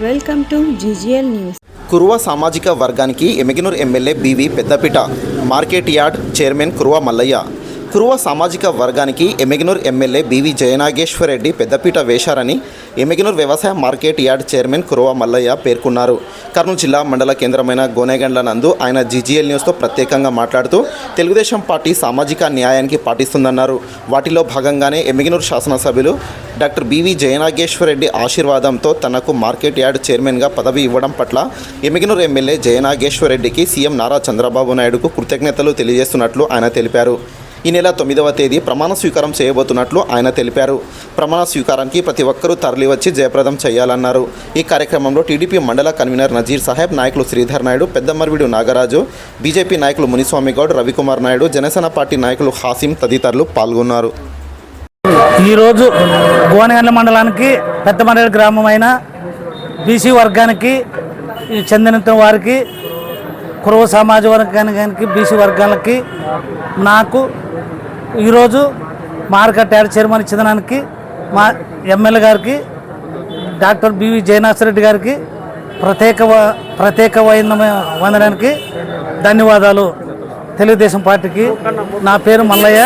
Welcome to GGL news. Kuruva సామాజిక వర్గానికి Yemmiganur MLA BV పెద్దపీట market yard chairman Kuruva Mallayya. Kuruva సామాజిక వర్గానికి ఎమ్మిగనూరు ఎమ్మెల్యే బీవీ జయనాగేశ్వర్ రెడ్డి పెద్దపీట వేశారని ఎమ్మిగనూరు వ్యవసాయ market yard chairman Kuruva Mallayya పేర్కొన్నారు. కర్నూలు జిల్లా మండల కేంద్రమైన గోనెగండ్ల నందు ఆయన జీజీఎల్ న్యూస్తో ప్రత్యేకంగా మాట్లాడుతూ తెలుగుదేశం పార్టీ సామాజిక న్యాయానికి పాటిస్తుందన్నారు. వాటిలో భాగంగానే ఎమ్మిగనూరు శాసనసభ్యులు డాక్టర్ బీవీ జయనాగేశ్వర్ రెడ్డి ఆశీర్వాదంతో తనకు మార్కెట్ యార్డ్ చైర్మన్గా పదవి ఇవ్వడం పట్ల ఎమ్మిగనూరు ఎమ్మెల్యే జయనాగేశ్వర్ రెడ్డికి సీఎం నారా చంద్రబాబు నాయుడుకు కృతజ్ఞతలు తెలియజేస్తున్నట్లు ఆయన తెలిపారు. ఈ నెల 9వ తేదీ ప్రమాణ స్వీకారం చేయబోతున్నట్లు ఆయన తెలిపారు. ప్రమాణ స్వీకారానికి ప్రతి ఒక్కరూ తరలివచ్చి జయప్రదం చేయాలన్నారు. ఈ కార్యక్రమంలో టీడీపీ మండల కన్వీనర్ నజీర్ సాహెబ్, నాయకులు శ్రీధర్ నాయుడు, పెద్దమర్విడు నాగరాజు, బీజేపీ నాయకులు మునిస్వామి గౌడ్, రవికుమార్ నాయుడు, జనసేన పార్టీ నాయకులు హాసిం తదితరులు పాల్గొన్నారు. ఈరోజు గోనెగండ్ల మండలానికి పెద్దమర్విడు గ్రామమైన బీసీ వర్గానికి చెందిన వారికి, కురువ సమాజ వర్గానికి, బీసీ వర్గాలకి నాకు ఈరోజు మార్కెట్ యార్డ్ చైర్మన్ ఇచ్చడానికి మా ఎమ్మెల్యే గారికి డాక్టర్ బీవీ జయనాగేశ్వర్ రెడ్డి గారికి ప్రత్యేకమైన వందనానికి ధన్యవాదాలు. తెలుగుదేశం పార్టీకి. నా పేరు మల్లయ్య,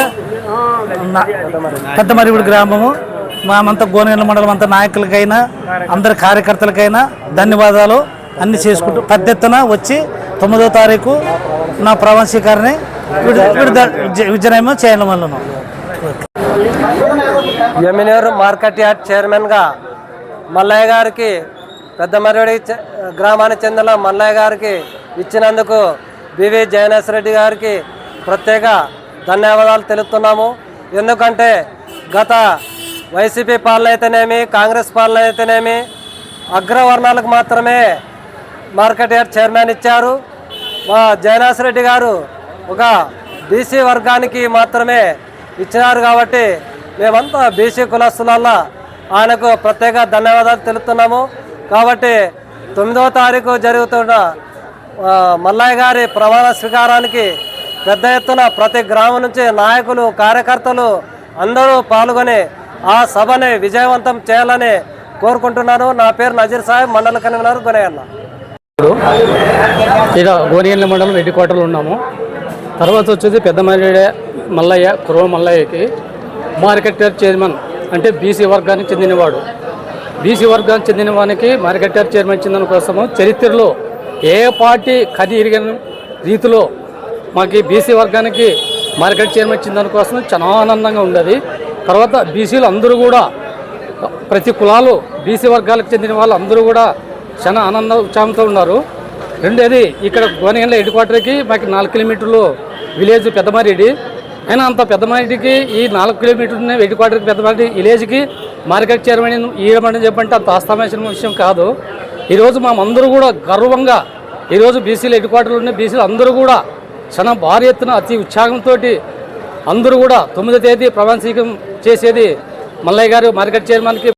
పెద్దమర్విడు గ్రామము. మేమంతా గోనెగండ్ల మండలం అంతా నాయకులకైనా అందరి కార్యకర్తలకైనా ధన్యవాదాలు అన్ని చేసుకుంటూ పెద్ద ఎత్తున వచ్చి 9వ తారీఖు నా ప్రమాణ స్వీకారాన్ని విజయనగరం చేయడం వల్ల ఎమ్మిగనూరు మార్కెట్ యార్డ్ చైర్మన్గా మల్లయ్య గారికి, పెద్దమర్విడి గ్రామానికి చెందిన మల్లయ్య గారికి ఇచ్చినందుకు బీవీ జయనాగేశ్వర్ రెడ్డి గారికి ప్రత్యేక ధన్యవాదాలు తెలుపుతున్నాము. ఎందుకంటే గత వైసీపీ పాలన అయితేనేమి, కాంగ్రెస్ పాలన అయితేనేమి అగ్రవర్ణాలకు మాత్రమే మార్కెట్ యార్డ్ చైర్మన్ ఇచ్చారు. మా జయనాగేశ్వర్ రెడ్డి గారు ఒక బీసీ వర్గానికి మాత్రమే ఇచ్చినారు. కాబట్టి మేమంతా బీసీ కులస్తులల్లా ఆయనకు ప్రత్యేక ధన్యవాదాలు తెలుపుతున్నాము. కాబట్టి 9వ తారీఖు జరుగుతున్న మల్లయ్య గారి ప్రమాణ స్వీకారానికి పెద్ద ఎత్తున ప్రతి గ్రామం నుంచి నాయకులు, కార్యకర్తలు అందరూ పాల్గొని ఆ సభని విజయవంతం చేయాలని కోరుకుంటున్నాను. నా పేరు నజీర్ సాహెబ్, మండల కన్వీనర్ గోనెగండ్ల. ఇక గోనెగండ్ల మండలం హెడ్ క్వార్టర్లో ఉన్నాము. తర్వాత వచ్చేసి పెద్దమర్విడి మల్లయ్య, కురువ మల్లయ్యకి మార్కెట్ యార్డ్ చైర్మన్ అంటే బీసీ వర్గానికి చెందినవాడు. బీసీ వర్గానికి చెందిన వానికి మార్కెట్ యార్డ్ చైర్మన్ చెందిన కోసము చరిత్రలో ఏ పార్టీ కది ఇరిగిన రీతిలో మాకు బీసీ వర్గానికి మార్కెట్ చైర్మన్ చెందిన కోసం చాలా ఆనందంగా ఉండేది. తర్వాత బీసీలు అందరూ కూడా ప్రతి కులాలు బీసీ వర్గాలకు చెందిన వాళ్ళు అందరూ కూడా చాలా ఆనంద ఉత్సాహంతో ఉన్నారు. రెండోది ఇక్కడ గోనెగండ్ల హెడ్ క్వార్టర్కి మాకు 4 కిలోమీటర్లు విలేజ్ పెద్దమర్విడి. అయినా అంత పెద్దమర్విడికి ఈ 4 కిలోమీటర్లు హెడ్ క్వార్టర్కి పెద్దమర్విడి విలేజ్కి మార్కెట్ చైర్మన్ ఇవ్వమని చెప్పంటే అంత ఆస్థామైన విషయం కాదు. ఈరోజు అందరూ కూడా గర్వంగా ఈరోజు బీసీలు హెడ్ క్వార్టర్లు ఉన్న బీసీలు అందరూ కూడా చాలా భారీ ఎత్తున అతి ఉత్సాహంతో అందరూ కూడా 9వ తేదీ ప్రమాణ స్వీకారం చేసేది మల్లయ్య గారు మార్కెట్ చైర్మన్కి